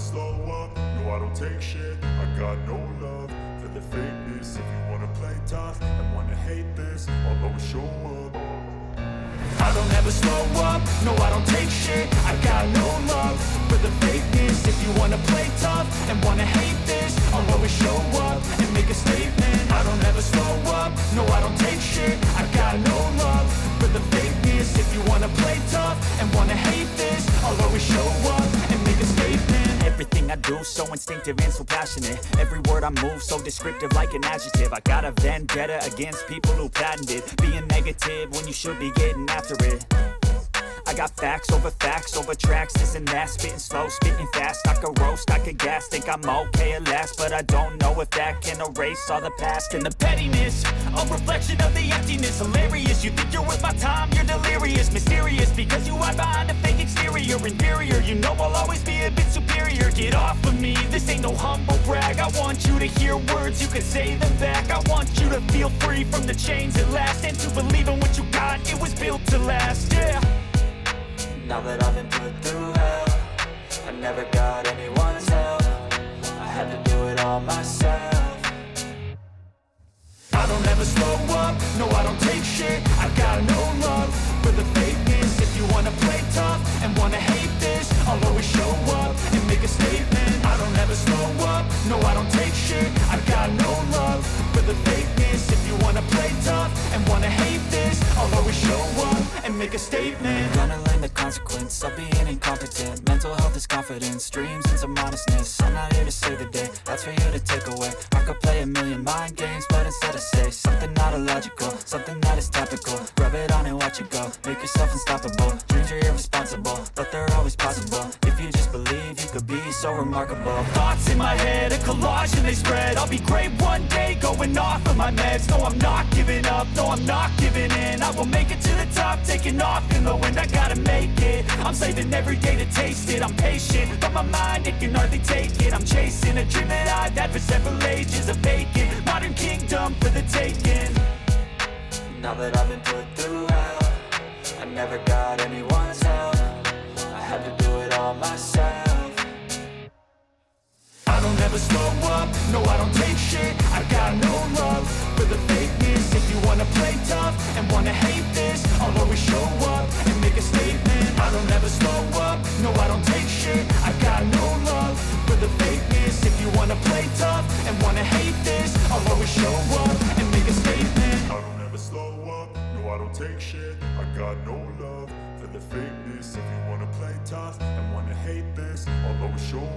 slow up, no I don't take shit. I got no love for the fakeness. If you wanna play tough and wanna hate this, I'll always show up. I don't ever slow up, no I don't take shit. I got no love for the fakeness. If you wanna play tough and wanna hate this, I'll always show up and make a statement. I don't ever slow up, no I don't take shit. I got no love for the fakeness. If you wanna play tough and wanna hate this, I'll always show up and make a statement. Everything I do so instinctive and so passionate. Every word I move so descriptive like an adjective. I got a vendetta against people who patented being negative when you should be getting after it. I got facts over tracks, this and that. Spitting slow, spitting fast. I could roast, I could gas. Think I'm okay at last, but I don't know if that can erase all the past. And the pettiness, a reflection of the emptiness. Hilarious, you think you're worth my time, you're delirious. Mysterious, because you hide behind a fake exterior. Inferior, you know I'll always be a bit superior. Get off of me, this ain't no humble brag. I want you to hear words, you can say them back. I want you to feel free from the chains at last, and to believe in what you got, it was built to last, yeah. Now that I've been put through hell, I never got anyone's help. I had to do it all myself. I don't ever slow up, no I don't take shit. I got no love for the fakeness. If you wanna play tough and wanna hate this, I'll always show up and make a statement. I don't ever slow up, no I don't take shit. I got no love for the fakeness. If you wanna play tough and wanna hate this, I'll always show up and make a statement. Gonna learn the consequence of being incompetent. Mental health is confidence, dreams and some modestness. I'm not here to save the day, that's for you to take away. I could play a million mind games, but instead I say something not illogical, something that is topical. Rub it on and watch it go, make yourself unstoppable. Dreams are irresponsible, but they're always possible. If you just believe, you could be so remarkable. Thoughts in my head, a collage and they spread. I'll be great one day, going off of my meds. No, I'm not giving up, no, I'm not giving in. I will make it to the top, taking off in the wind. I gotta make it, I'm saving every day to taste it. I'm patient, but my mind, it can hardly take it. I'm chasing a dream that I've had for several ages. A vacant, modern kingdom for the taking. Now that I've been put through hell, I never got anyone's help. I had to do it all myself. I don't ever slow up, no I don't take shit. I got no love for the fakeness. If you wanna play tough and wanna hate this, I'll always show up and make a statement. I don't ever slow up, no I don't take shit. I got no love for the fakeness. If you wanna play tough and wanna hate this, I'll always show up and make a statement. I don't ever slow up, no I don't take shit. I got no love for the fakeness. If you wanna play tough and wanna hate this, I'll always show